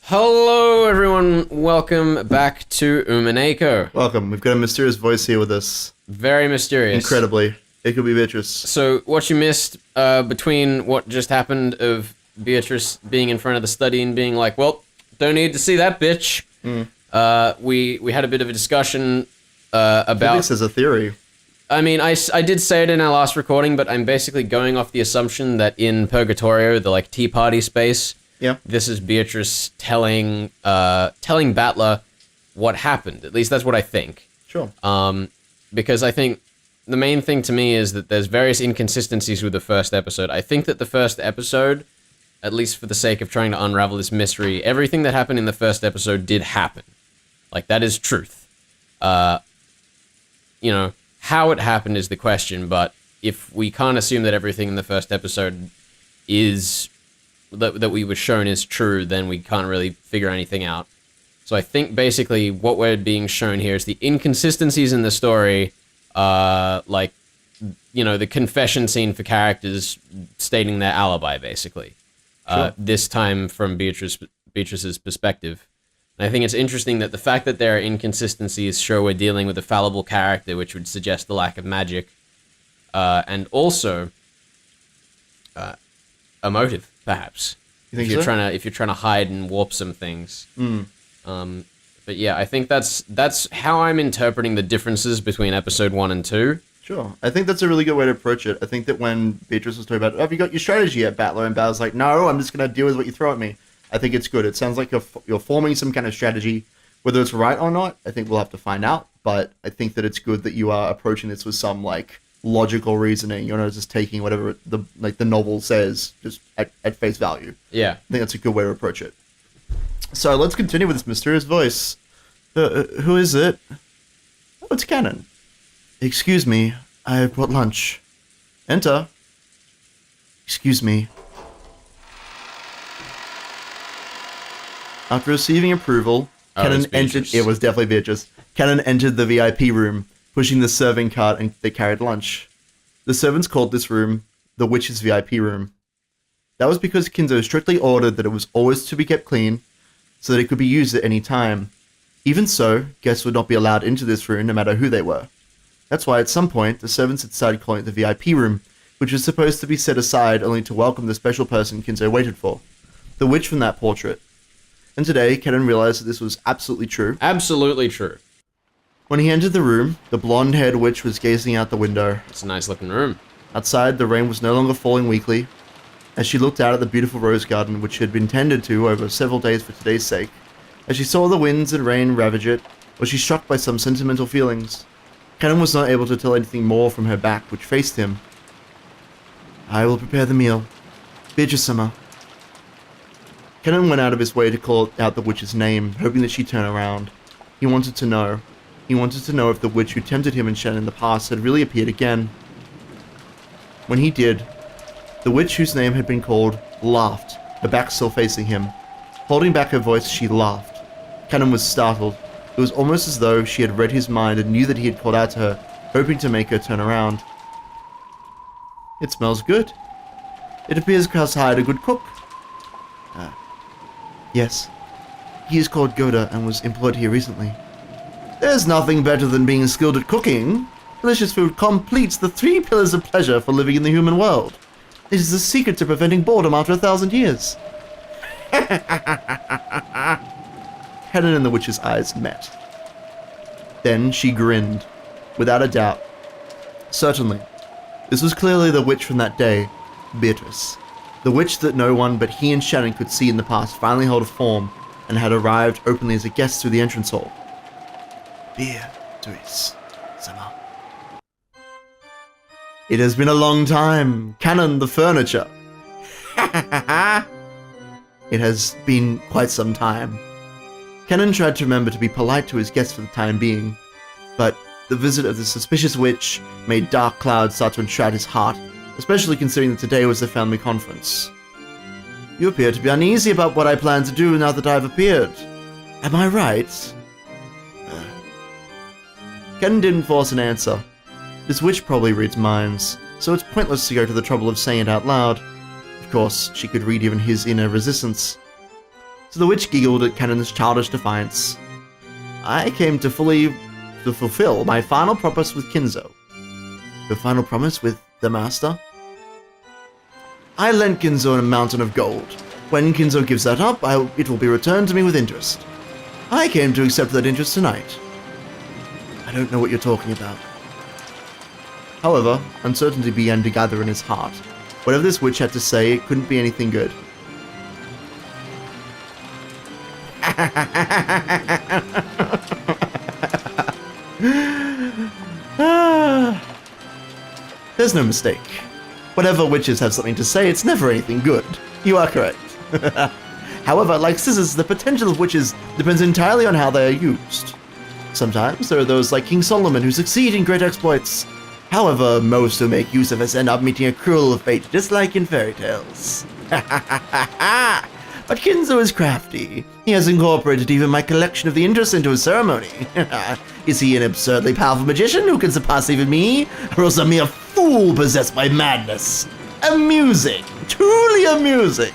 Hello, everyone. Welcome back to Umineko. Welcome. We've got a mysterious voice here with us. Very mysterious. Incredibly. It could be Beatrice. So, what you missed between what just happened of Beatrice being in front of the study and being like, well, don't need to see that bitch. We had a bit of a discussion about... Felix has a theory. I mean, I did say it in our last recording, but I'm basically going off the assumption that in Purgatorio, the, like, tea party space... Yeah. This is Beatrice telling Battler what happened. At least that's what I think. Sure. Because I think the main thing to me is that there's various inconsistencies with the first episode. I think that the first episode, at least for the sake of trying to unravel this mystery, everything that happened in the first episode did happen. Like, that is truth. How it happened is the question, but if we can't assume that everything in the first episode is... that we were shown is true, then we can't really figure anything out. So I think basically what we're being shown here is the inconsistencies in the story, the confession scene for characters stating their alibi, basically. Sure. This time from Beatrice's perspective. And I think it's interesting that the fact that there are inconsistencies show we're dealing with a fallible character, which would suggest the lack of magic, and also a motive. Perhaps you think if you're trying to hide and warp some things. But yeah, I think that's how I'm interpreting the differences between episode 1 and 2. Sure. I think that's a really good way to approach it. I think that when Beatrice was talking about, have you got your strategy yet, Battler? And Battler's like, no, I'm just going to deal with what you throw at me. I think it's good. It sounds like you're forming some kind of strategy. Whether it's right or not, I think we'll have to find out. But I think that it's good that you are approaching this with some, like, logical reasoning. You're not just taking whatever the novel says just at face value. Yeah. I think that's a good way to approach it. So let's continue with this mysterious voice. Who is it? Oh, it's Kanon. Excuse me, I brought lunch. Enter. Excuse me. After receiving approval, Kanon entered... It was definitely Beatrice. Kanon entered the VIP room, pushing the serving cart and they carried lunch. The servants called this room the Witch's VIP room. That was because Kinzo strictly ordered that it was always to be kept clean, so that it could be used at any time. Even so, guests would not be allowed into this room no matter who they were. That's why at some point, the servants had started calling it the VIP room, which was supposed to be set aside only to welcome the special person Kinzo waited for. The witch from that portrait. And today, Kanon realized that this was absolutely true. Absolutely true. When he entered the room, the blonde-haired witch was gazing out the window. It's a nice-looking room. Outside, the rain was no longer falling weakly. As she looked out at the beautiful rose garden, which had been tended to over several days for today's sake, as she saw the winds and rain ravage it, was she struck by some sentimental feelings. Kanon was not able to tell anything more from her back, which faced him. I will prepare the meal. Beatrice-sama. Kanon went out of his way to call out the witch's name, hoping that she'd turn around. He wanted to know. He wanted to know if the witch who tempted him and Shannon in the past had really appeared again. When he did, the witch whose name had been called laughed, her back still facing him. Holding back her voice, she laughed. Kanon was startled. It was almost as though she had read his mind and knew that he had called out to her, hoping to make her turn around. It smells good. It appears Klaus hired a good cook. Yes. He is called Goda and was employed here recently. There's nothing better than being skilled at cooking. Delicious food completes the 3 pillars of pleasure for living in the human world. It is the secret to preventing boredom after 1,000 years. Kanon and the witch's eyes met. Then she grinned, without a doubt. Certainly, this was clearly the witch from that day, Beatrice. The witch that no one but he and Shannon could see in the past finally held a form and had arrived openly as a guest through the entrance hall. Beatrice-sama. It has been a long time. Kanon the furniture. It has been quite some time. Kanon tried to remember to be polite to his guests for the time being, but the visit of the suspicious witch made dark clouds start to enshroud his heart, especially considering that today was the family conference. You appear to be uneasy about what I plan to do now that I've appeared. Am I right? Kanon didn't force an answer. This witch probably reads minds, so it's pointless to go to the trouble of saying it out loud. Of course, she could read even his inner resistance. So the witch giggled at Kanon's childish defiance. I came to fulfill my final promise with Kinzo. Your final promise with the master? I lent Kinzo a mountain of gold. When Kinzo gives that up, it will be returned to me with interest. I came to accept that interest tonight. I don't know what you're talking about. However, uncertainty began to gather in his heart. Whatever this witch had to say, it couldn't be anything good. There's no mistake. Whatever witches have something to say, it's never anything good. You are correct. However, like scissors, the potential of witches depends entirely on how they are used. Sometimes there are those like King Solomon who succeed in great exploits. However, most who make use of us end up meeting a cruel fate, just like in fairy tales. But Kinzo is crafty. He has incorporated even my collection of the interest into his ceremony. Is he an absurdly powerful magician who can surpass even me? Or else a mere fool possessed by madness? Amusing! Truly amusing!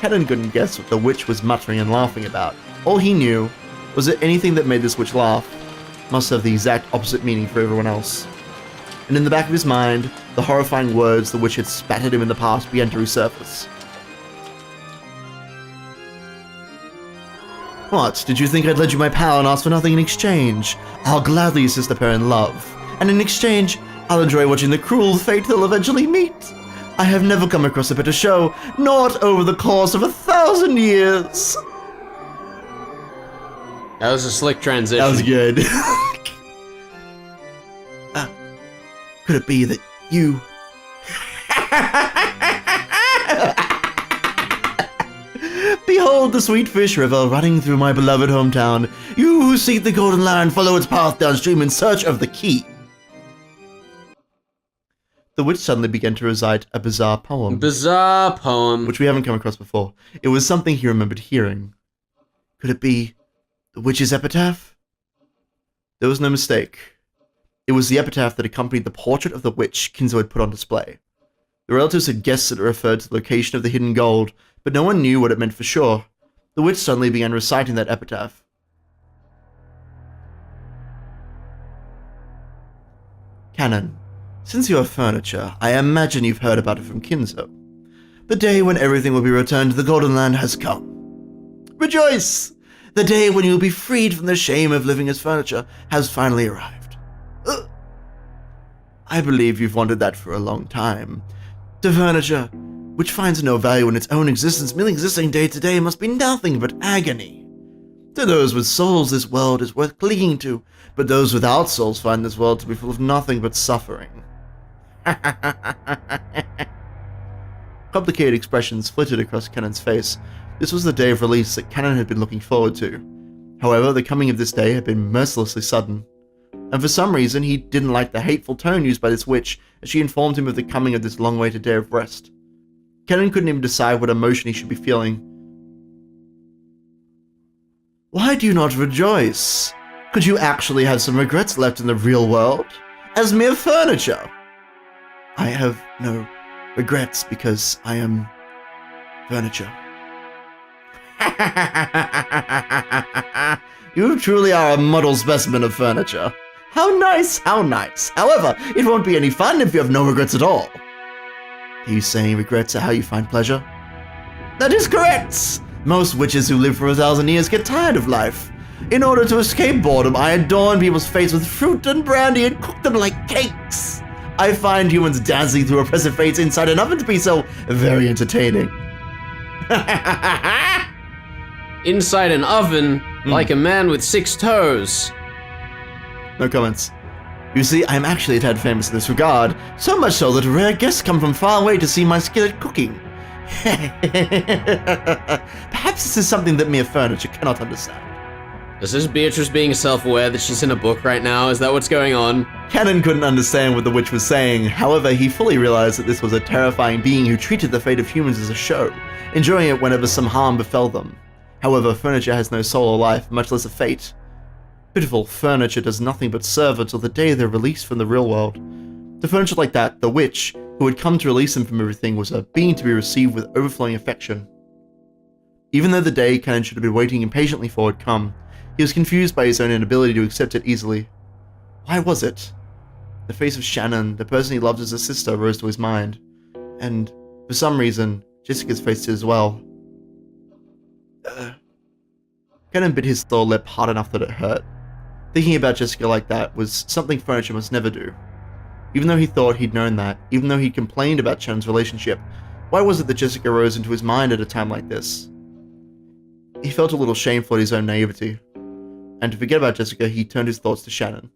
Kanon couldn't guess what the witch was muttering and laughing about. All he knew was that anything that made this witch laugh must have the exact opposite meaning for everyone else. And in the back of his mind, the horrifying words the witch had spat at him in the past began to resurface. What, did you think I'd lend you my power and ask for nothing in exchange? I'll gladly assist a pair in love, and in exchange, I'll enjoy watching the cruel fate they'll eventually meet. I have never come across a better show, not over the course of 1,000 years. That was a slick transition. That was good. Could it be that you... Behold the sweet fish river running through my beloved hometown. You who seek the golden land, follow its path downstream in search of the key. The witch suddenly began to recite a bizarre poem. Bizarre poem. Which we haven't come across before. It was something he remembered hearing. Could it be the witch's epitaph? There was no mistake. It was the epitaph that accompanied the portrait of the witch Kinzo had put on display. The relatives had guessed that it referred to the location of the hidden gold, but no one knew what it meant for sure. The witch suddenly began reciting that epitaph. Kanon, since you are furniture, I imagine you've heard about it from Kinzo. The day when everything will be returned to the Golden Land has come. Rejoice! The day when you will be freed from the shame of living as furniture has finally arrived. I believe you've wanted that for a long time. To furniture, which finds no value in its own existence, merely existing day to day must be nothing but agony. To those with souls, this world is worth clinging to, but those without souls find this world to be full of nothing but suffering. Complicated expressions flitted across Kanon's face. This was the day of release that Kanon had been looking forward to. However, the coming of this day had been mercilessly sudden. And for some reason, he didn't like the hateful tone used by this witch as she informed him of the coming of this long-awaited day of rest. Kanon couldn't even decide what emotion he should be feeling. Why do you not rejoice? Could you actually have some regrets left in the real world? As mere furniture? I have no regrets because I am furniture. You truly are a model specimen of furniture. How nice, how nice. However, it won't be any fun if you have no regrets at all. Are you saying regrets are how you find pleasure? That is correct! Most witches who live for 1,000 years get tired of life. In order to escape boredom, I adorn people's faces with fruit and brandy and cook them like cakes. I find humans dancing through oppressive fates inside an oven to be so very entertaining. Inside an oven, like a man with 6 toes. No comments. You see, I'm actually a tad famous in this regard, so much so that rare guests come from far away to see my skill at cooking. Perhaps this is something that mere furniture cannot understand. Is this Beatrice being self-aware that she's in a book right now? Is that what's going on? Kanon couldn't understand what the witch was saying. However, he fully realized that this was a terrifying being who treated the fate of humans as a show, enjoying it whenever some harm befell them. However, furniture has no soul or life, much less a fate. Pitiful furniture does nothing but serve until the day they're released from the real world. To furniture like that, the witch, who had come to release them from everything, was a being to be received with overflowing affection. Even though the day Kanon should have been waiting impatiently for had come, he was confused by his own inability to accept it easily. Why was it? The face of Shannon, the person he loved as a sister, rose to his mind. And, for some reason, Jessica's face did as well. Kanon bit his lower lip hard enough that it hurt. Thinking about Jessica like that was something furniture must never do. Even though he thought he'd known that, even though he'd complained about Shannon's relationship, why was it that Jessica rose into his mind at a time like this? He felt a little shameful at his own naivety. And to forget about Jessica, he turned his thoughts to Shannon.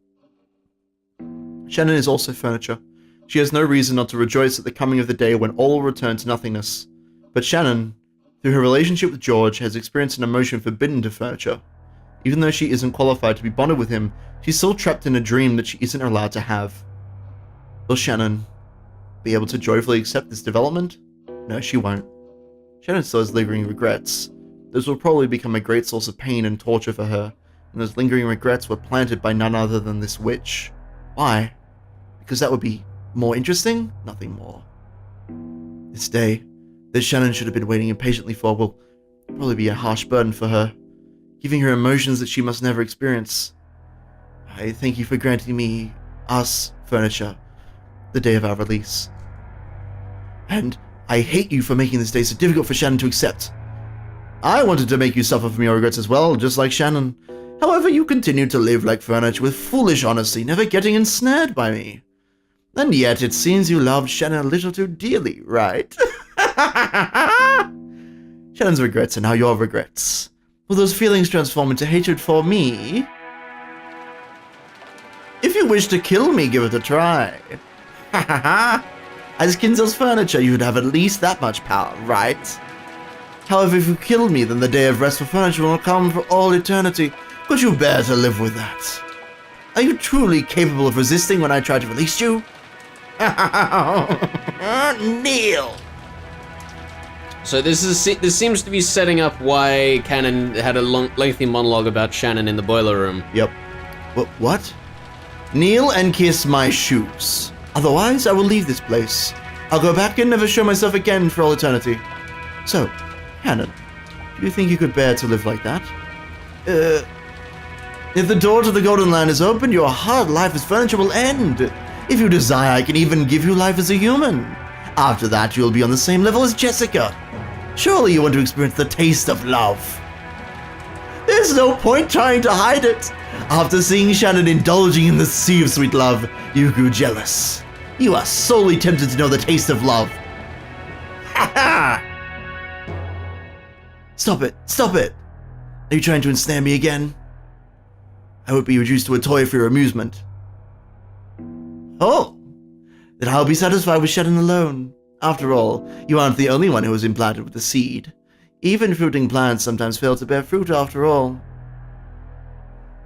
Shannon is also furniture. She has no reason not to rejoice at the coming of the day when all will return to nothingness. But Shannon, through her relationship with George, has experienced an emotion forbidden to furniture. Even though she isn't qualified to be bonded with him, she's still trapped in a dream that she isn't allowed to have. Will Shannon be able to joyfully accept this development? No, she won't. Shannon still has lingering regrets. Those will probably become a great source of pain and torture for her, and those lingering regrets were planted by none other than this witch. Why? Because that would be more interesting? Nothing more. This day, that Shannon should have been waiting impatiently for, will probably be a harsh burden for her, giving her emotions that she must never experience. I thank you for granting me, us, furniture, the day of our release. And I hate you for making this day so difficult for Shannon to accept. I wanted to make you suffer from your regrets as well, just like Shannon. However, you continued to live like furniture with foolish honesty, never getting ensnared by me. And yet it seems you loved Shannon a little too dearly, right? Shannon's regrets are now your regrets. Will those feelings transform into hatred for me? If you wish to kill me, give it a try. As Kinzel's furniture, you'd have at least that much power, right? However, if you kill me, then the day of rest for furniture will come for all eternity. Could you bear to live with that? Are you truly capable of resisting when I try to release you? Kneel! So this seems to be setting up why Kanon had a lengthy monologue about Shannon in the boiler room. Yep. What? Kneel and kiss my shoes. Otherwise, I will leave this place. I'll go back and never show myself again for all eternity. So, Kanon, do you think you could bear to live like that? If the door to the Golden Land is open, your hard life as furniture will end. If you desire, I can even give you life as a human. After that, you'll be on the same level as Jessica. Surely you want to experience the taste of love. There's no point trying to hide it. After seeing Shannon indulging in the sea of sweet love, you grew jealous. You are solely tempted to know the taste of love. Ha ha! Stop it! Stop it! Are you trying to ensnare me again? I would be reduced to a toy for your amusement. Oh! Then I'll be satisfied with Shannon alone. After all, you aren't the only one who was implanted with the seed. Even fruiting plants sometimes fail to bear fruit after all.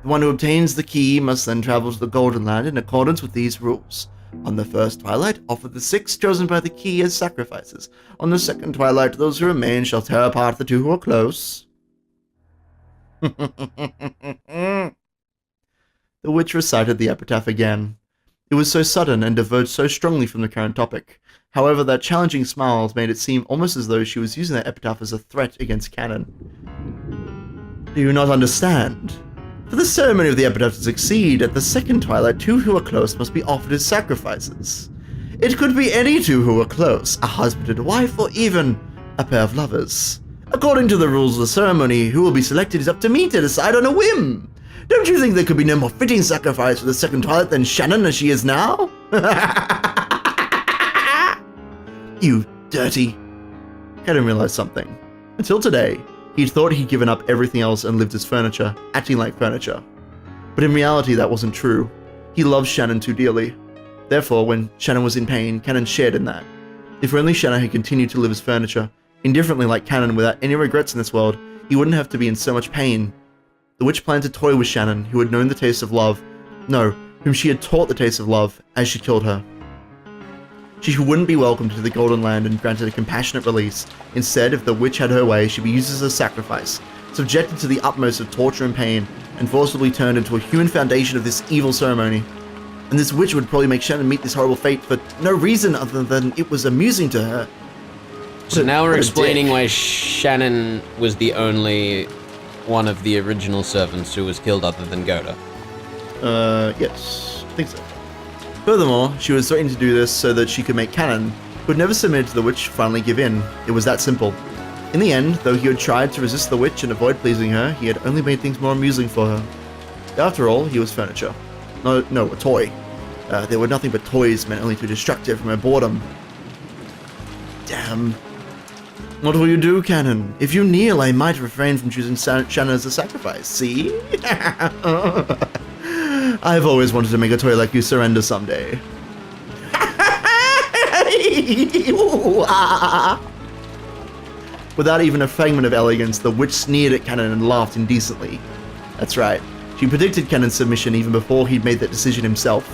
The one who obtains the key must then travel to the Golden Land in accordance with these rules. On the first twilight, offer the 6 chosen by the key as sacrifices. On the second twilight, those who remain shall tear apart the 2 who are close. The witch recited the epitaph again. It was so sudden and diverged so strongly from the current topic. However, that challenging smile made it seem almost as though she was using that epitaph as a threat against Kanon. Do you not understand? For the ceremony of the epitaph to succeed, at the second twilight, 2 who are close must be offered as sacrifices. It could be any 2 who are close, a husband and wife, or even a pair of lovers. According to the rules of the ceremony, who will be selected is up to me to decide on a whim. Don't you think there could be no more fitting sacrifice for the second twilight than Shannon as she is now? You dirty... Kanon realized something. Until today, he'd thought he'd given up everything else and lived as furniture, acting like furniture. But in reality, that wasn't true. He loved Shannon too dearly. Therefore, when Shannon was in pain, Kanon shared in that. If only Shannon had continued to live as furniture, indifferently like Kanon without any regrets in this world, he wouldn't have to be in so much pain. The witch planned to toy with Shannon, who had known the taste of love. No, whom she had taught the taste of love, as she killed her. She wouldn't be welcomed to the Golden Land and granted a compassionate release. Instead, if the witch had her way, she'd be used as a sacrifice, subjected to the utmost of torture and pain, and forcibly turned into a human foundation of this evil ceremony. And this witch would probably make Shannon meet this horrible fate for no reason other than it was amusing to her. So now we're What a explaining dick. why Shannon was the only one of the original servants who was killed other than Goda. Yes, I think so. Furthermore, she was threatening to do this so that she could make Kanon, who had never submitted to the witch, finally give in. It was that simple. In the end, though he had tried to resist the witch and avoid pleasing her, he had only made things more amusing for her. After all, he was furniture. No, a toy. There were nothing but toys meant only to distract her from her boredom. Damn. What will you do, Kanon? If you kneel, I might refrain from choosing Shannon as a sacrifice, see? I've always wanted to make a toy like you surrender someday. Without even a fragment of elegance, the witch sneered at Kanon and laughed indecently. That's right. She predicted Kanon's submission even before he'd made that decision himself.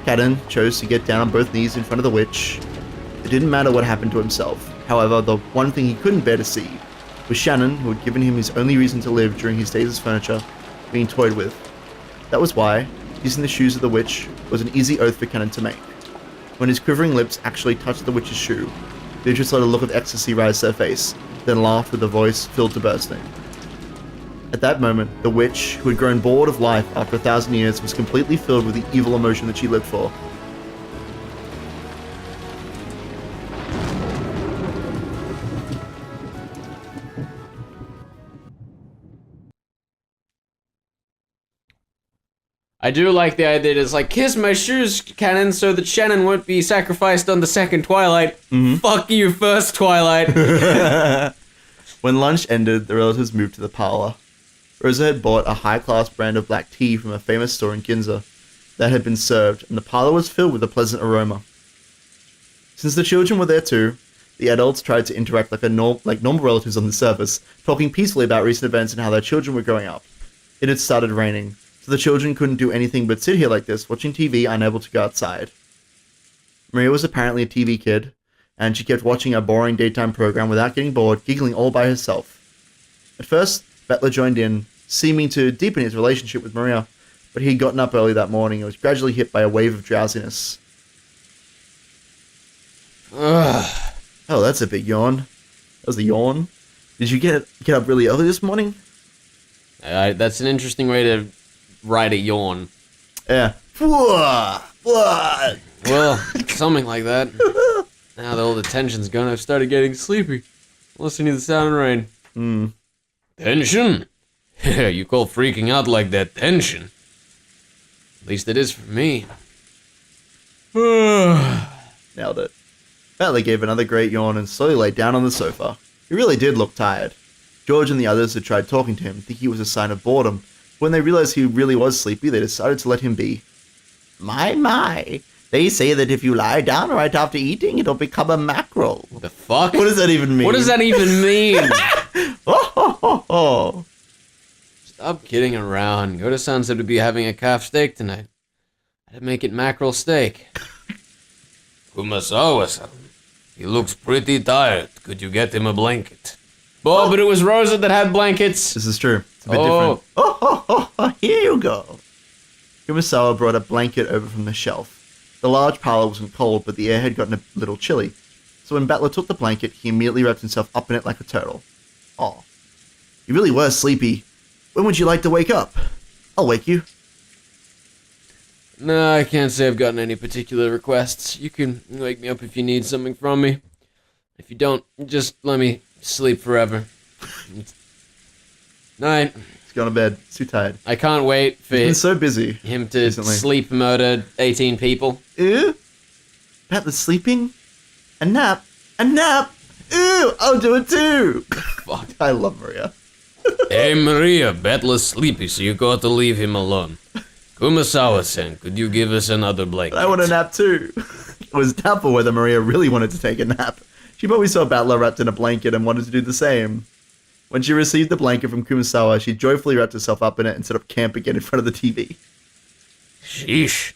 Kanon chose to get down on both knees in front of the witch. It didn't matter what happened to himself. However, the one thing he couldn't bear to see was Shannon, who had given him his only reason to live during his days as furniture, being toyed with. That was why kissing the shoes of the witch was an easy oath for Kanon to make. When his quivering lips actually touched the witch's shoe, Beatrice let a look of ecstasy rise to her face, then laughed with a voice filled to bursting. At that moment, the witch, who had grown bored of life after 1,000 years, was completely filled with the evil emotion that she lived for. I do like the idea that it's like, kiss my shoes, Kanon, so that Shannon won't be sacrificed on the second Twilight. Fuck you, first Twilight. When lunch ended, the relatives moved to the parlor. Rosa had bought a high-class brand of black tea from a famous store in Ginza that had been served, and the parlor was filled with a pleasant aroma. Since the children were there too, the adults tried to interact like normal relatives on the surface, talking peacefully about recent events and how their children were growing up. It had started raining, so the children couldn't do anything but sit here like this, watching TV, unable to go outside. Maria was apparently a TV kid, and she kept watching a boring daytime program without getting bored, giggling all by herself. At first, Bettler joined in, seeming to deepen his relationship with Maria, but he had gotten up early that morning and was gradually hit by a wave of drowsiness. Ugh. Oh, that's a big yawn. That was a yawn. Did you get up really early this morning? That's an interesting way to write a yawn. Yeah. Well, something like that. Now that all the tension's gone, I've started getting sleepy. Listening to the sound of rain. Tension? You call freaking out like that tension? At least it is for me. Nailed it. Bentley gave another great yawn and slowly lay down on the sofa. He really did look tired. George and the others had tried talking to him, thinking it was a sign of boredom. When they realized he really was sleepy, they decided to let him be. My. They say that if you lie down right after eating, it'll become a mackerel. What the fuck? What does that even mean? What does that even mean? Oh. Stop kidding around. Goda-san said to be having a calf steak tonight. I'd make it mackerel steak. Kumasawa-san. He looks pretty tired. Could you get him a blanket? Oh, but it was Rosa that had blankets. This is true. It's a bit different. Oh, here you go. Kumasawa brought a blanket over from the shelf. The large parlor wasn't cold, but the air had gotten a little chilly. So when Battler took the blanket, he immediately wrapped himself up in it like a turtle. Oh, you really were sleepy. When would you like to wake up? I'll wake you. No, I can't say I've gotten any particular requests. You can wake me up if you need something from me. If you don't, just let me sleep forever. Night. He's gone to bed. He's too tired. I can't wait for He's been so busy him to recently. sleep murder 18 people. Ew. Battler's sleeping? A nap? A nap? Ew, I'll do it too. Fuck. I love Maria. Hey Maria, Battler's sleepy, so you got to leave him alone. Kumasawa-san, could you give us another blanket? I want a nap too. It was doubtful whether Maria really wanted to take a nap. She probably saw Battler wrapped in a blanket and wanted to do the same. When she received the blanket from Kumasawa, she joyfully wrapped herself up in it and set up camp again in front of the TV. Sheesh.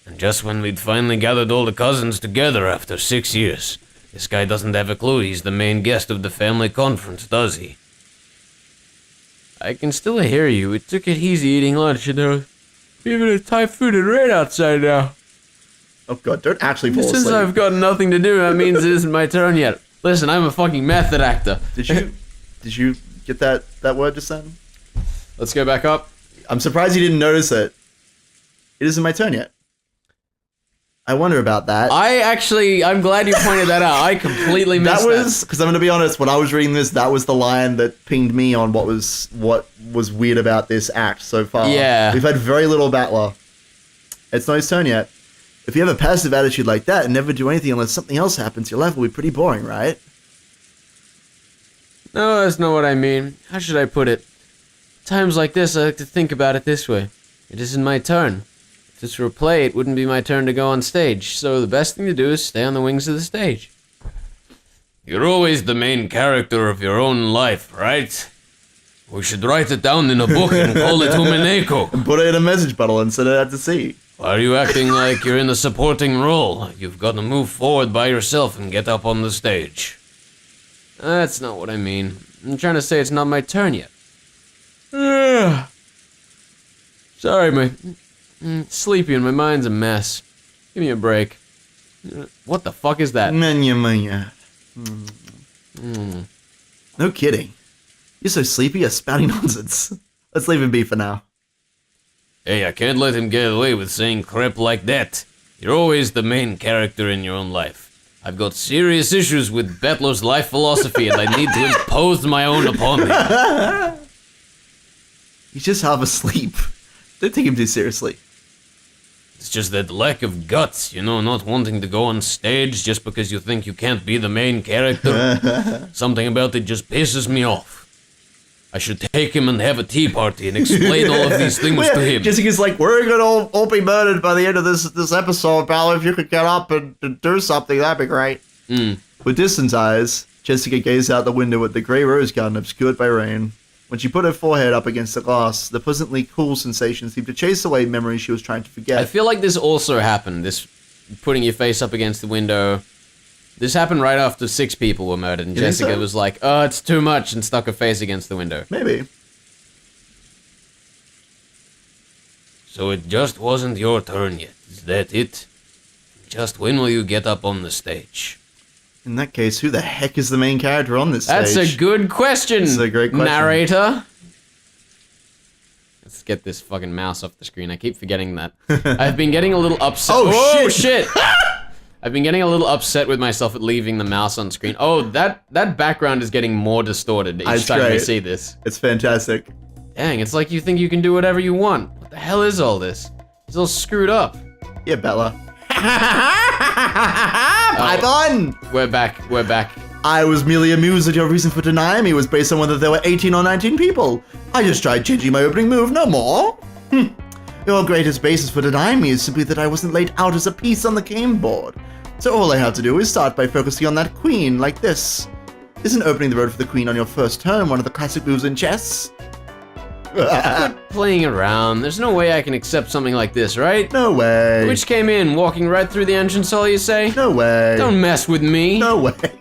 And just when we'd finally gathered all the cousins together after 6 years, this guy doesn't have a clue he's the main guest of the family conference, does he? I can still hear you. It took it easy eating lunch, and there was even a typhoon and rain outside now. Oh god, don't actually fall Since asleep. I've got nothing to do, that means it isn't my turn yet. Listen, I'm a fucking method actor. Did you get that word just then? Let's go back up. I'm surprised you didn't notice it. It isn't my turn yet. I wonder about that. I'm glad you pointed that out. I completely missed that. Because I'm going to be honest, when I was reading this, that was the line that pinged me on what was weird about this act so far. Yeah. We've had very little battler. It's not his turn yet. If you have a passive attitude like that and never do anything unless something else happens, your life will be pretty boring, right? No, that's not what I mean. How should I put it? Times like this, I like to think about it this way. It isn't my turn. If this were a play, it wouldn't be my turn to go on stage, so the best thing to do is stay on the wings of the stage. You're always the main character of your own life, right? We should write it down in a book and call it Umineko. And put it in a message bottle and send it out to sea. Why are you acting like you're in a supporting role? You've got to move forward by yourself and get up on the stage. That's not what I mean. I'm trying to say it's not my turn yet. Sorry, I'm sleepy and my mind's a mess. Give me a break. What the fuck is that? Manya. No kidding. You're so sleepy, you're spouting nonsense. Let's leave him be for now. Hey, I can't let him get away with saying crap like that. You're always the main character in your own life. I've got serious issues with Bettler's life philosophy and I need to impose my own upon him. He's just half asleep. Don't take him too seriously. It's just that lack of guts, not wanting to go on stage just because you think you can't be the main character. Something about it just pisses me off. I should take him and have a tea party and explain all of these things to him. Jessica's like, we're gonna all be murdered by the end of this episode, pal. If you could get up and do something, that'd be great. With distant eyes, Jessica gazed out the window at the grey rose garden obscured by rain. When she put her forehead up against the glass, the pleasantly cool sensation seemed to chase away memories she was trying to forget. I feel like this also happened, this putting your face up against the window. This happened right after 6 people were murdered, and Jessica was like, oh, it's too much, and stuck her face against the window. Maybe. So it just wasn't your turn yet, is that it? Just when will you get up on the stage? In that case, who the heck is the main character on this stage? That's a good question, That's a great question. Narrator. Let's get this fucking mouse off the screen. I keep forgetting that. I've been getting a little upset. Oh, shit! I've been getting a little upset with myself at leaving the mouse on screen. Oh, that background is getting more distorted each time we see this. It's fantastic. Dang, it's like you think you can do whatever you want. What the hell is all this? It's all screwed up. Yeah, Bella. Pipe on! We're back. I was merely amused that your reason for denying me was based on whether there were 18 or 19 people. I just tried changing my opening move, no more. Your greatest basis for denying me is simply that I wasn't laid out as a piece on the game board. So all I have to do is start by focusing on that queen, like this. Isn't opening the road for the queen on your first turn one of the classic moves in chess? Quit playing around. There's no way I can accept something like this, right? No way. Which came in, walking right through the entrance hall, you say? No way. Don't mess with me. No way.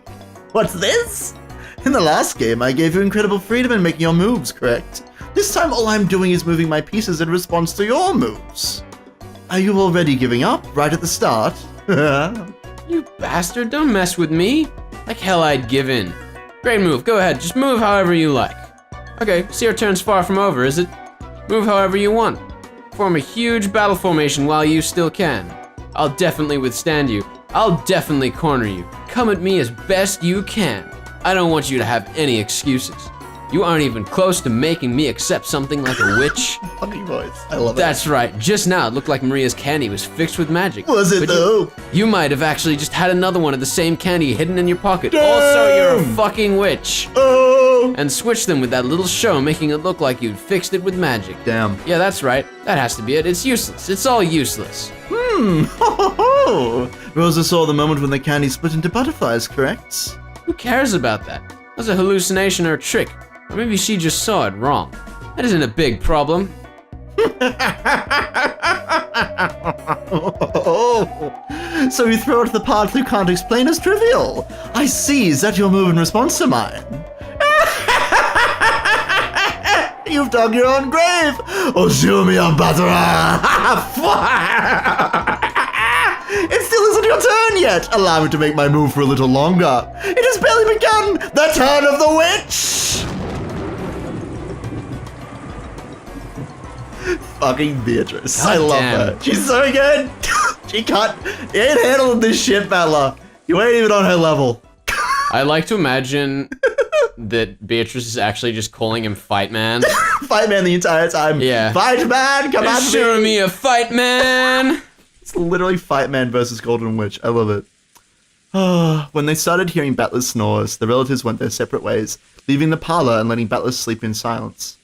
What's this? In the last game, I gave you incredible freedom in making your moves, correct? This time, all I'm doing is moving my pieces in response to your moves. Are you already giving up right at the start? You bastard, don't mess with me. Like hell I'd give in. Great move, go ahead, just move however you like. Okay, so your turn's far from over, is it? Move however you want. Form a huge battle formation while you still can. I'll definitely withstand you. I'll definitely corner you. Come at me as best you can. I don't want you to have any excuses. You aren't even close to making me accept something like a witch. Funny voice. I love it. That's right. Just now it looked like Maria's candy was fixed with magic. Was it But though? You might have actually just had another one of the same candy hidden in your pocket. Damn! Also, you're a fucking witch. Oh! And switched them with that little show making it look like you'd fixed it with magic. Damn. Yeah, that's right. That has to be it. It's useless. It's all useless. Rosa saw the moment when the candy split into butterflies, correct? Who cares about that? That's a hallucination or a trick. Or maybe she just saw it wrong. That isn't a big problem. So you throw out the part you can't explain as trivial. I see, is that your move in response to mine? You've dug your own grave! Oh, show me your butter! It's your turn yet. Allow me to make my move for a little longer. It has barely begun. The turn of the witch. Fucking Beatrice. God I love damn. her. She's so good. She ain't handling this shit, Bella. You ain't even on her level. I like to imagine that Beatrice is actually just calling him Fight Man. Fight Man the entire time. Yeah. Fight Man, come at Show me a Fight Man! It's literally Fight Man versus Golden Witch. I love it. When they started hearing Battler's snores, the relatives went their separate ways, leaving the parlor and letting Battler sleep in silence.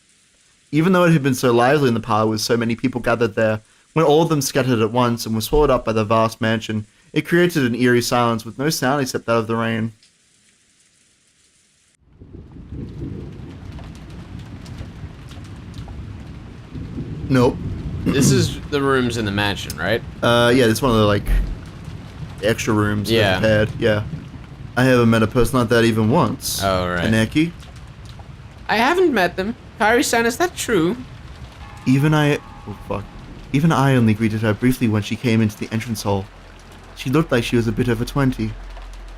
Even though it had been so lively in the parlor with so many people gathered there, when all of them scattered at once and were swallowed up by the vast mansion, it created an eerie silence with no sound except that of the rain. Nope. This is the rooms in the mansion, right? Yeah, it's one of the, like, extra rooms Yeah. they've had. Yeah. I haven't met a person like that even once. Oh, right. Kaneki? I haven't met them. Kairi-san, is that true? Even I only greeted her briefly when she came into the entrance hall. She looked like she was a bit over 20.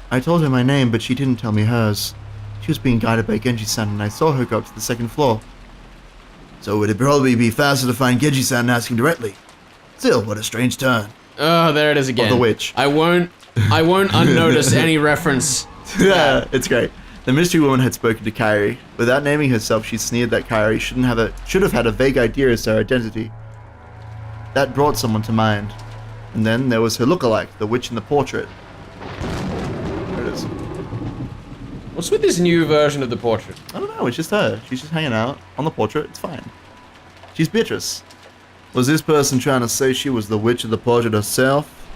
I told her my name, but she didn't tell me hers. She was being guided by Genji-san, and I saw her go up to the second floor. So would it probably be faster to find Genji-san and ask him directly? Still, what a strange turn. Oh, there it is again. Of the witch. I won't unnotice any reference. Yeah, it's great. The mystery woman had spoken to Kairi. Without naming herself, she sneered that Kairi should have had a vague idea as to her identity. That brought someone to mind. And then there was her lookalike, the witch in the portrait. There it is. What's with this new version of the portrait? I don't know, it's just her. She's just hanging out on the portrait, it's fine. She's Beatrice. Was this person trying to say she was the witch of the portrait herself?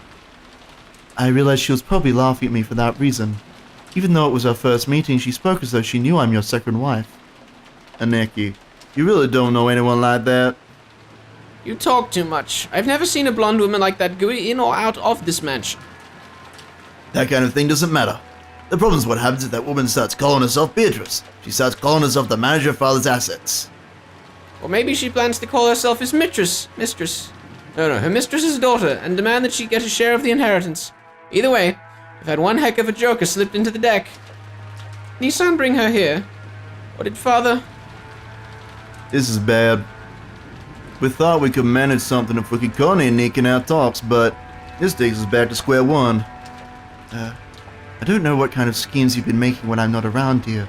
I realized she was probably laughing at me for that reason. Even though it was our first meeting, she spoke as though she knew I'm your second wife. Aneki, you really don't know anyone like that? You talk too much. I've never seen a blonde woman like that go in or out of this mansion. That kind of thing doesn't matter. The problem is what happens if that woman starts calling herself Beatrice. She starts calling herself the manager of father's assets. Or maybe she plans to call herself his mistress. No, her mistress's daughter, and demand that she get a share of the inheritance. Either way, I've had one heck of a joker slipped into the deck. Nissan bring her here. Or did father... This is bad. We thought we could manage something if we could coordinate in our talks, but this takes us back to square one. I don't know what kind of schemes you've been making when I'm not around, dear,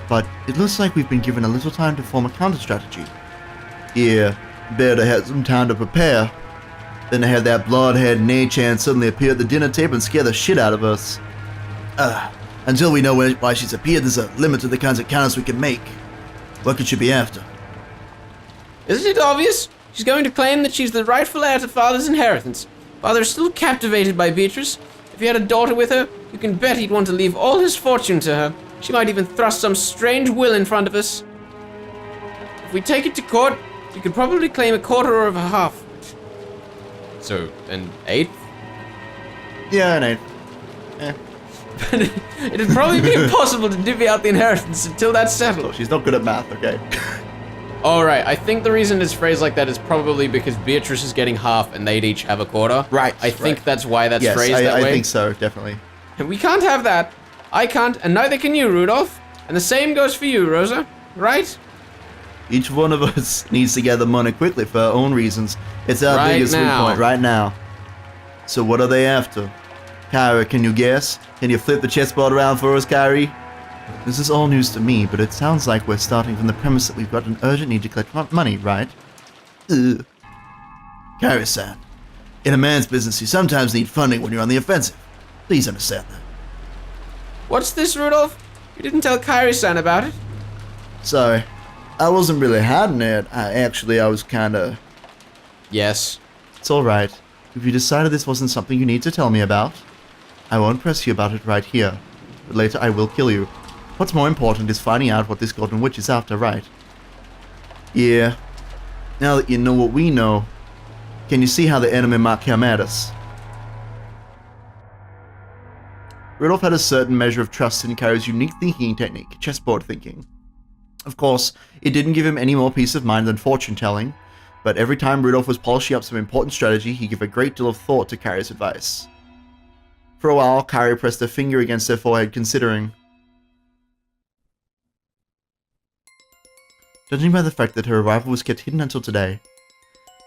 but it looks like we've been given a little time to form a counter-strategy. Yeah, better have some time to prepare. Then to have that blood-haired Nay-chan suddenly appear at the dinner table and scare the shit out of us. Until we know why she's appeared, there's a limit to the kinds of counters we can make. What could she be after? Isn't it obvious? She's going to claim that she's the rightful heir to father's inheritance. Father is still captivated by Beatrice. If he had a daughter with her, you can bet he'd want to leave all his fortune to her. She might even thrust some strange will in front of us. If we take it to court, we could probably claim a quarter or a half. So, an eighth? Yeah, an eighth. But it'd probably be impossible to divvy out the inheritance until that's settled. Oh, she's not good at math, okay? Alright, I think the reason it's phrased like that is probably because Beatrice is getting half and they'd each have a quarter. Right. I think that's why that's yes, phrased that way. I think so, definitely. And we can't have that. I can't, and neither can you, Rudolph. And the same goes for you, Rosa. Right? Each one of us needs to gather money quickly for our own reasons. It's our biggest weak point right now. So what are they after? Kyra, can you guess? Can you flip the chessboard around for us, Kyrie? This is all news to me, but it sounds like we're starting from the premise that we've got an urgent need to collect money, right? Kyrie-san, in a man's business, you sometimes need funding when you're on the offensive. Please understand that. What's this, Rudolph? You didn't tell Kairi-san about it? Sorry, I wasn't really hiding it. I was kinda... Yes. It's alright. If you decided this wasn't something you need to tell me about, I won't press you about it right here, but later I will kill you. What's more important is finding out what this Golden Witch is after, right? Yeah. Now that you know what we know, can you see how the enemy might come at us? Rudolph had a certain measure of trust in Kairi's unique thinking technique, chessboard thinking. Of course, it didn't give him any more peace of mind than fortune-telling, but every time Rudolph was polishing up some important strategy, he gave a great deal of thought to Kairi's advice. For a while, Kairi pressed her finger against her forehead, considering. Judging by the fact that her arrival was kept hidden until today,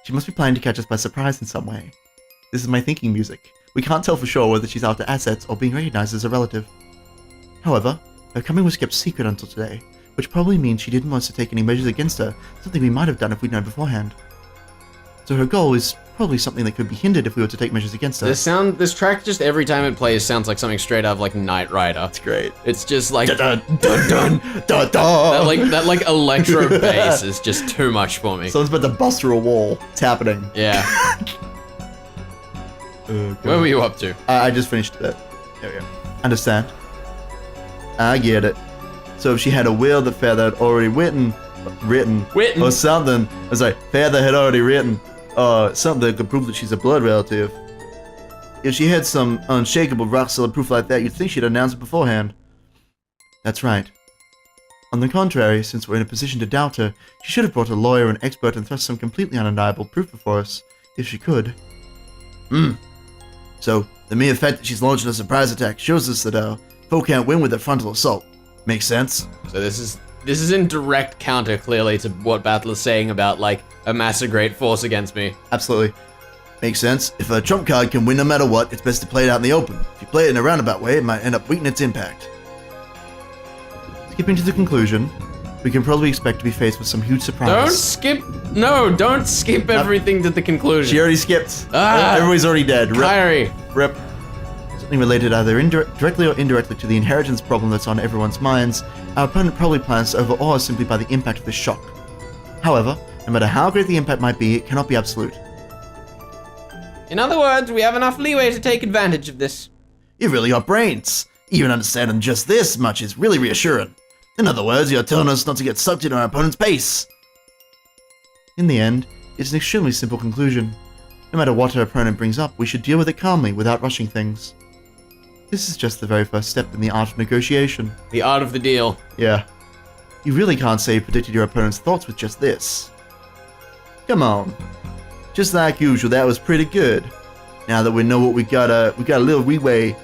she must be planning to catch us by surprise in some way. This is my thinking music. We can't tell for sure whether she's after assets or being recognized as a relative. However, her coming was kept secret until today, which probably means she didn't want us to take any measures against her, something we might have done if we'd known beforehand. So her goal is probably something that could be hindered if we were to take measures against her. This track just every time it plays sounds like something straight out of like Knight Rider. It's great. It's just like Dun dun dun dun dun. that electro bass is just too much for me. Someone's about to bust through a wall. It's happening. Yeah. Where were you up to? I just finished it. There we go. Understand? I get it. So if she had a will that Feather had already written, or something, I was like, Feather had already written, something that could prove that she's a blood relative. If she had some unshakable, rock-solid proof like that, you'd think she'd announced it beforehand. That's right. On the contrary, since we're in a position to doubt her, she should have brought a lawyer and expert and thrust some completely undeniable proof before us, if she could. So, the mere fact that she's launching a surprise attack shows us that foe can't win with a frontal assault. Makes sense? So this is in direct counter, clearly, to what Battle is saying about, like, amass a great force against me. Absolutely. Makes sense. If a trump card can win no matter what, it's best to play it out in the open. If you play it in a roundabout way, it might end up weakening its impact. Skipping to the conclusion, we can probably expect to be faced with some huge surprise. Don't skip everything to the conclusion. She already skipped. Everybody's already dead. Kairi. Rip. Something related either directly or indirectly to the inheritance problem that's on everyone's minds, our opponent probably plans to overawe us simply by the impact of this shock. However, no matter how great the impact might be, it cannot be absolute. In other words, we have enough leeway to take advantage of this. You've really got brains. Even understanding just this much is really reassuring. In other words, you're telling us not to get sucked into our opponent's pace. In the end, it's an extremely simple conclusion. No matter what our opponent brings up, we should deal with it calmly without rushing things. This is just the very first step in the art of negotiation. The art of the deal. Yeah. You really can't say you predicted your opponent's thoughts with just this. Come on. Just like usual, that was pretty good. Now that we know what we got a little leeway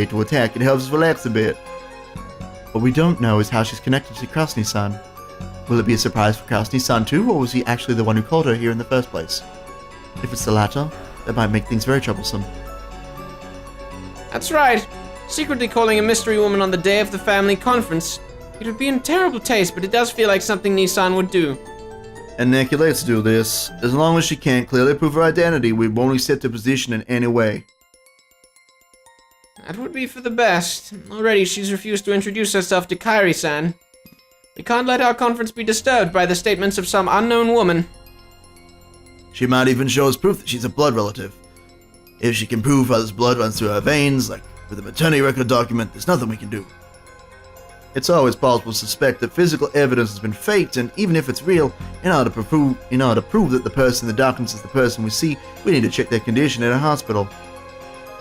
to attack, it helps us relax a bit. What we don't know is how she's connected to Krasny-san. Will it be a surprise for Krasny-san too, or was he actually the one who called her here in the first place? If it's the latter, that might make things very troublesome. That's right. Secretly calling a mystery woman on the day of the family conference. It would be in terrible taste, but it does feel like something Nissan would do. And Nikki, let's do this. As long as she can't clearly prove her identity, we won't accept her position in any way. That would be for the best. Already she's refused to introduce herself to Kairi-san. We can't let our conference be disturbed by the statements of some unknown woman. She might even show us proof that she's a blood relative. If she can prove others' blood runs through her veins, like with a maternity record document, there's nothing we can do. It's always possible to suspect that physical evidence has been faked, and even if it's real, in order to prove that the person in the documents is the person we see, we need to check their condition at a hospital.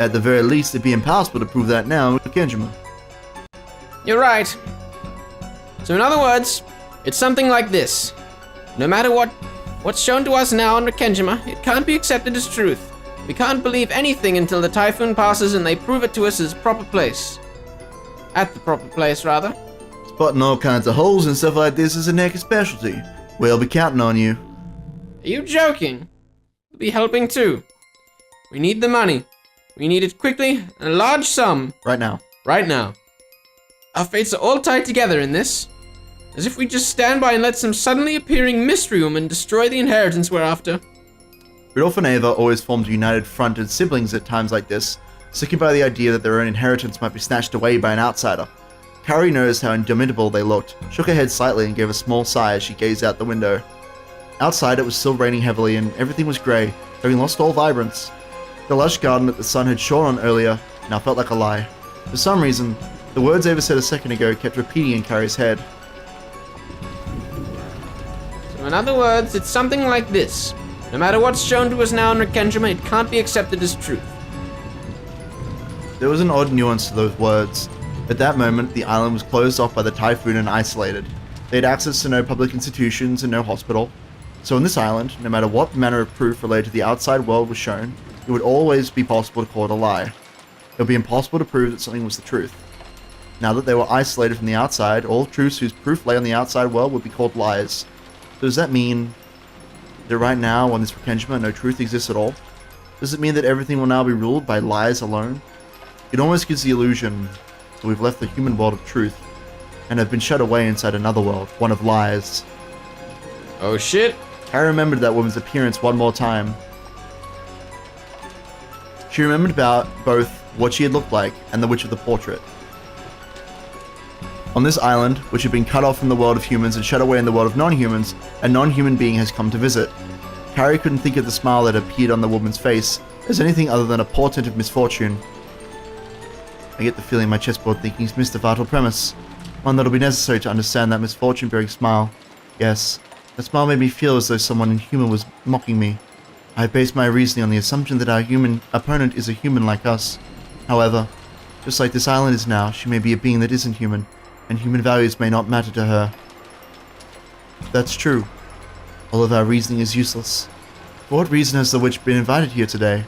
At the very least, it'd be impossible to prove that now with Kenjima. You're right. So in other words, it's something like this. No matter what's shown to us now under Kenjima, it can't be accepted as truth. We can't believe anything until the typhoon passes and they prove it to us as proper place. At the proper place, rather. Spotting all kinds of holes and stuff like this is a Necker specialty. We'll be counting on you. Are you joking? We'll be helping too. We need the money. We need it quickly, and a large sum. Right now. Right now. Our fates are all tied together in this. As if we just stand by and let some suddenly appearing mystery woman destroy the inheritance we're after. Rudolph and Ava always formed a united front as siblings at times like this, sickened by the idea that their own inheritance might be snatched away by an outsider. Kairi noticed how indomitable they looked, shook her head slightly and gave a small sigh as she gazed out the window. Outside it was still raining heavily and everything was grey, having lost all vibrance. The lush garden that the sun had shone on earlier now felt like a lie. For some reason, the words Ava said a second ago kept repeating in Kairi's head. So in other words, it's something like this. No matter what's shown to us now under Kenjima, it can't be accepted as truth. There was an odd nuance to those words. At that moment, the island was closed off by the typhoon and isolated. They had access to no public institutions and no hospital. So on this island, no matter what manner of proof related to the outside world was shown, it would always be possible to call it a lie. It would be impossible to prove that something was the truth. Now that they were isolated from the outside, all truths whose proof lay on the outside world would be called lies. So does that mean that right now, on this Rekenjima, no truth exists at all? Does it mean that everything will now be ruled by lies alone? It almost gives the illusion that we've left the human world of truth and have been shut away inside another world, one of lies. Oh shit. Harry remembered that woman's appearance one more time. She remembered about both what she had looked like and the witch of the portrait. On this island, which had been cut off from the world of humans and shut away in the world of non-humans, a non-human being has come to visit. Harry couldn't think of the smile that appeared on the woman's face as anything other than a portent of misfortune. I get the feeling my chessboard thinking's missed the vital premise, one that'll be necessary to understand that misfortune-bearing smile. Yes, that smile made me feel as though someone inhuman was mocking me. I based my reasoning on the assumption that our human opponent is a human like us. However, just like this island is now, she may be a being that isn't human, and human values may not matter to her. If that's true, all of our reasoning is useless. For what reason has the witch been invited here today?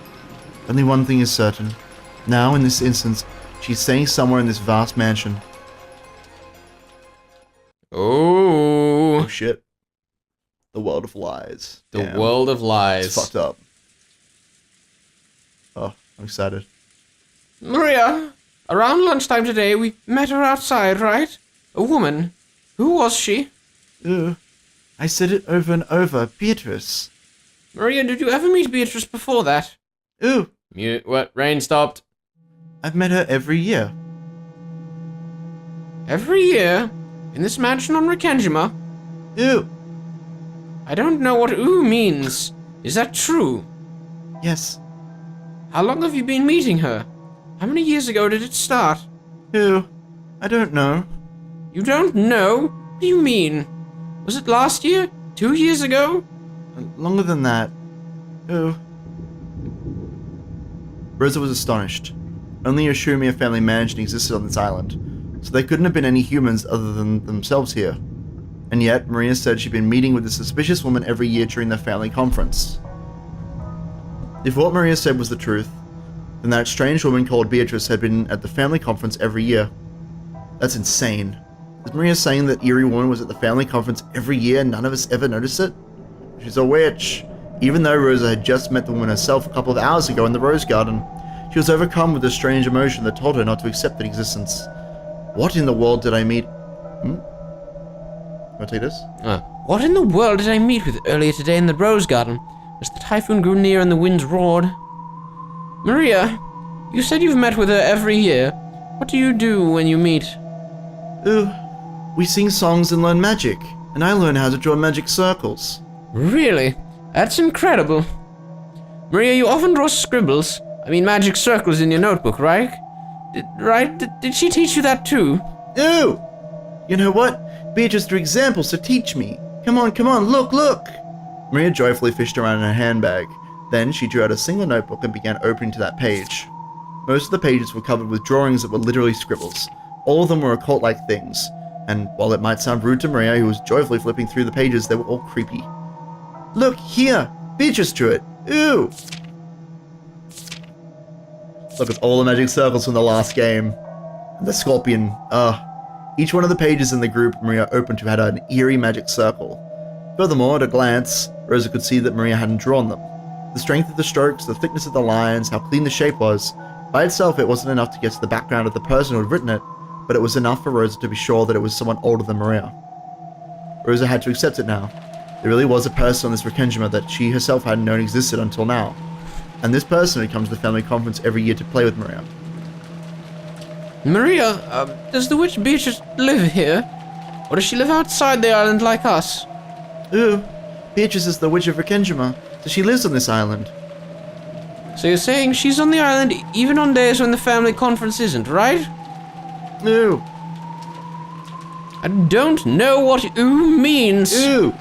Only one thing is certain. Now, in this instance, she's staying somewhere in this vast mansion. Oh shit. The world of lies. The Damn. world of lies. It's fucked up. Oh, I'm excited. Maria, around lunchtime today, we met her outside, right? A woman. Who was she? Ooh, I said it over and over. Beatrice. Maria, did you ever meet Beatrice before that? Ooh, What? Rain stopped. I've met her every year. Every year? In this mansion on Rekenjima? Ooh, I don't know what "ooh" means. Is that true? yes. How long have you been meeting her? How many years ago did it start? Ooh, I don't know. You don't know? What do you mean? Was it last year? 2 years ago? Longer than that. Ooh. Rosa was astonished. Only Ashumi family mansion existed on this island, so there couldn't have been any humans other than themselves here. And yet, Maria said she'd been meeting with a suspicious woman every year during their family conference. If what Maria said was the truth, then that strange woman called Beatrice had been at the family conference every year. That's insane. Is Maria saying that eerie woman was at the family conference every year and none of us ever noticed it? She's a witch. Even though Rosa had just met the woman herself a couple of hours ago in the Rose Garden, she was overcome with a strange emotion that told her not to accept their existence. What in the world did I meet? Want to take this? What in the world did I meet with earlier today in the Rose Garden as the typhoon grew near and the winds roared? Maria, you said you've met with her every year. What do you do when you meet? Ooh, we sing songs and learn magic, and I learn how to draw magic circles. Really? That's incredible. Maria, you often draw scribbles. Magic circles in your notebook, right? Did she teach you that too? Ooh! You know what? Beatrice drew examples to teach me. Come on, look! Maria joyfully fished around in her handbag. Then she drew out a single notebook and began opening to that page. Most of the pages were covered with drawings that were literally scribbles. All of them were occult-like things, and while it might sound rude to Maria, who was joyfully flipping through the pages, they were all creepy. Look, here! Beatrice drew it! Ooh! Look at all the magic circles from the last game. And the scorpion. Each one of the pages in the group Maria opened to had an eerie magic circle. Furthermore, at a glance, Rosa could see that Maria hadn't drawn them. The strength of the strokes, the thickness of the lines, how clean the shape was. By itself, it wasn't enough to get to the background of the person who had written it, but it was enough for Rosa to be sure that it was someone older than Maria. Rosa had to accept it now. There really was a person on this Rekenjima that she herself hadn't known existed until now. And this person had come to the family conference every year to play with Maria. Maria, does the witch Beatrice live here? Or does she live outside the island like us? Ooh, Beatrice is the witch of Rekenjima, so she lives on this island. So you're saying she's on the island even on days when the family conference isn't, right? Ooh. I don't know what "ooh" means. Ooh.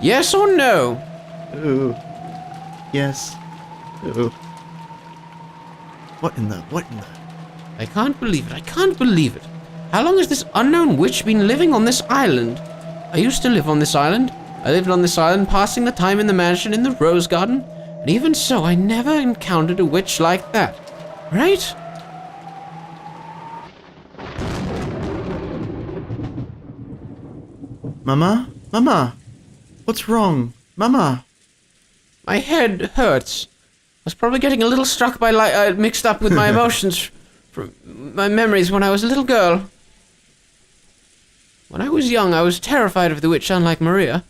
Yes or no? Ooh. Yes. Ooh. What in the... I can't believe it. How long has this unknown witch been living on this island? I used to live on this island. I lived on this island passing the time in the mansion in the Rose Garden. And even so, I never encountered a witch like that. Right? Mama? Mama? What's wrong? Mama? My head hurts. I was probably getting a little struck by mixed up with my emotions from my memories when I was a little girl. When I was young, I was terrified of the witch, unlike Maria.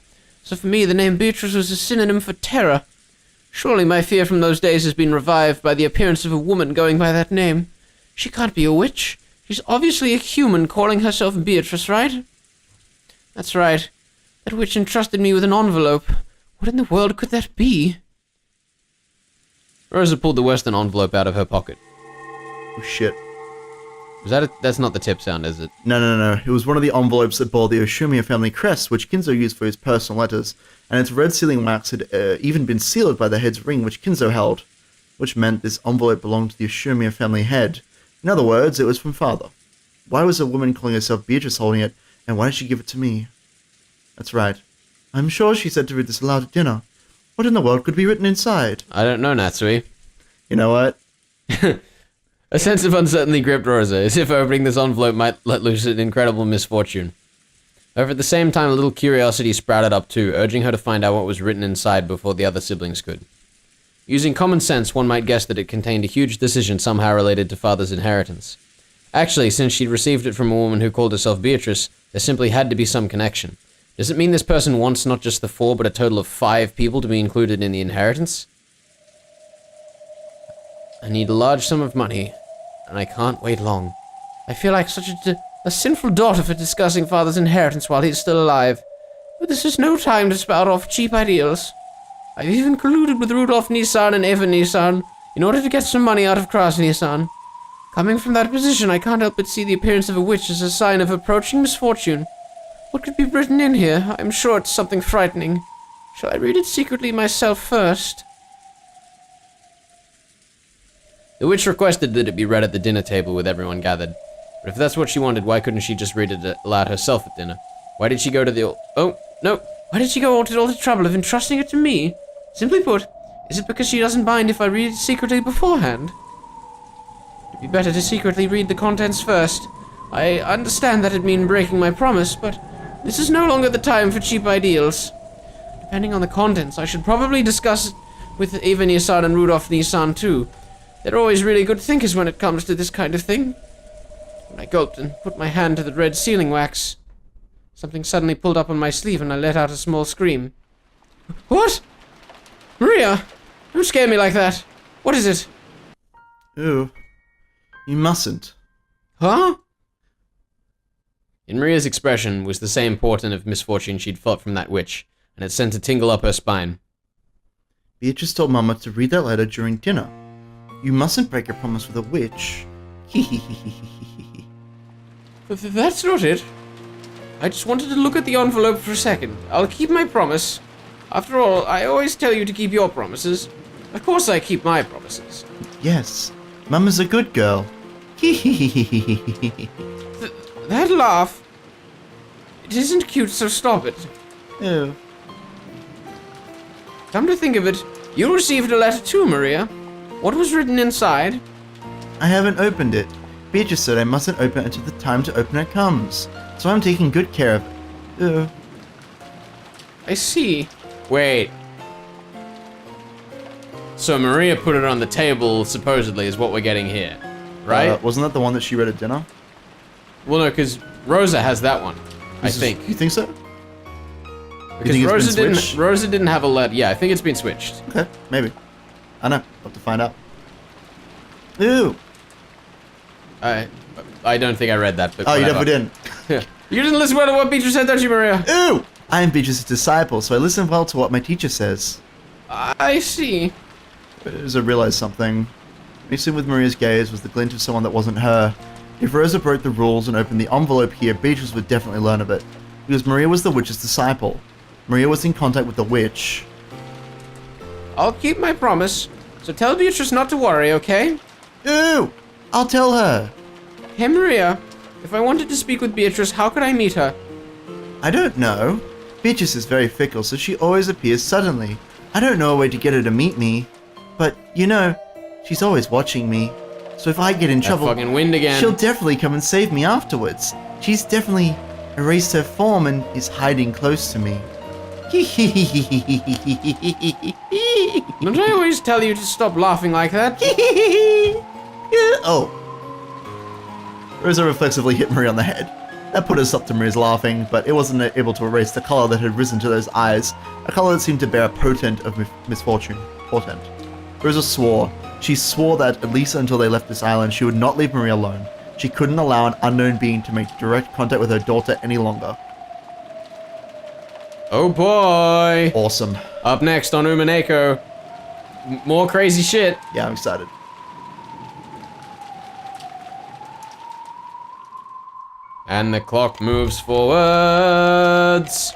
So for me, the name Beatrice was a synonym for terror. Surely my fear from those days has been revived by the appearance of a woman going by that name. She can't be a witch. She's obviously a human calling herself Beatrice, right? That's right. That witch entrusted me with an envelope. What in the world could that be? Rosa pulled the Western envelope out of her pocket. Oh shit. Was that that's not the tip sound, is it? No. It was one of the envelopes that bore the Oshumia family crest, which Kinzo used for his personal letters, and its red sealing wax had even been sealed by the head's ring which Kinzo held, which meant this envelope belonged to the Oshumia family head. In other words, it was from Father. Why was a woman calling herself Beatrice holding it, and why did she give it to me? That's right. I'm sure she said to read this aloud at dinner. What in the world could be written inside? I don't know, Natsui. You know what? A sense of uncertainty gripped Rosa, as if opening this envelope might let loose an incredible misfortune. However, at the same time, a little curiosity sprouted up too, urging her to find out what was written inside before the other siblings could. Using common sense, one might guess that it contained a huge decision somehow related to Father's inheritance. Actually, since she'd received it from a woman who called herself Beatrice, there simply had to be some connection. Does it mean this person wants not just the 4, but a total of 5 people to be included in the inheritance? I need a large sum of money, and I can't wait long. I feel like such a sinful daughter for discussing Father's inheritance while he's still alive. But this is no time to spout off cheap ideals. I've even colluded with Rudolf Nissan and Eva Nissan in order to get some money out of Kras Nissan. Coming from that position, I can't help but see the appearance of a witch as a sign of approaching misfortune. What could be written in here? I'm sure it's something frightening. Shall I read it secretly myself first? The witch requested that it be read at the dinner table with everyone gathered. But if that's what she wanted, why couldn't she just read it aloud herself at dinner? Why did she go to the... Oh, no. Why did she go to all the trouble of entrusting it to me? Simply put, is it because she doesn't mind if I read it secretly beforehand? It'd be better to secretly read the contents first. I understand that'd mean breaking my promise, but this is no longer the time for cheap ideals. Depending on the contents, I should probably discuss it with Eva Nissan and Rudolf Nissan too. They're always really good thinkers when it comes to this kind of thing. When I gulped and put my hand to the red sealing wax, something suddenly pulled up on my sleeve and I let out a small scream. What? Maria! Don't scare me like that. What is it? Ew. You mustn't. Huh? In Maria's expression was the same portent of misfortune she'd felt from that witch, and it sent a tingle up her spine. Beatrice told Mama to read that letter during dinner. You mustn't break your promise with a witch. That's not it. I just wanted to look at the envelope for a second. I'll keep my promise. After all, I always tell you to keep your promises. Of course I keep my promises. Yes, Mama's a good girl. That laugh... It isn't cute, so stop it. Ew. Come to think of it, you received a letter too, Maria. What was written inside? I haven't opened it. Beatrice said I mustn't open it until the time to open it comes. So I'm taking good care of it. Ew. I see. Wait. So Maria put it on the table, supposedly, is what we're getting here. Right? Wasn't that the one that she read at dinner? Well, no, because Rosa has that one. I think. You think so? Because Rosa didn't have a letter. Yeah, I think it's been switched. Okay, maybe. I know. We'll have to find out. Ew. I don't think I read that, but oh, whatever. you never did. Yeah. You didn't listen well to what Beatrice said, don't you, Maria? Ew! I am Beatrice's disciple, so I listen well to what my teacher says. I see. Rosa realized something. Mixing with Maria's gaze was the glint of someone that wasn't her. If Rosa broke the rules and opened the envelope here, Beatrice would definitely learn of it. Because Maria was the witch's disciple. Maria was in contact with the witch. I'll keep my promise. So tell Beatrice not to worry, okay? Ew! I'll tell her. Hey, Maria. If I wanted to speak with Beatrice, how could I meet her? I don't know. Beatrice is very fickle, so she always appears suddenly. I don't know a way to get her to meet me. But, you know, she's always watching me. So if I get in trouble, fucking wind again. she'll definitely come and save me afterwards. She's definitely erased her form and is hiding close to me. Don't I always tell you to stop laughing like that? Oh. Rosa reflexively hit Marie on the head. That put a stop to Marie's laughing, but it wasn't able to erase the color that had risen to those eyes, a color that seemed to bear a portent of misfortune. Rosa swore. She swore that, at least until they left this island, she would not leave Marie alone. She couldn't allow an unknown being to make direct contact with her daughter any longer. Oh boy! Awesome. Up next on Umineko, more crazy shit. Yeah, I'm excited. And the clock moves forwards.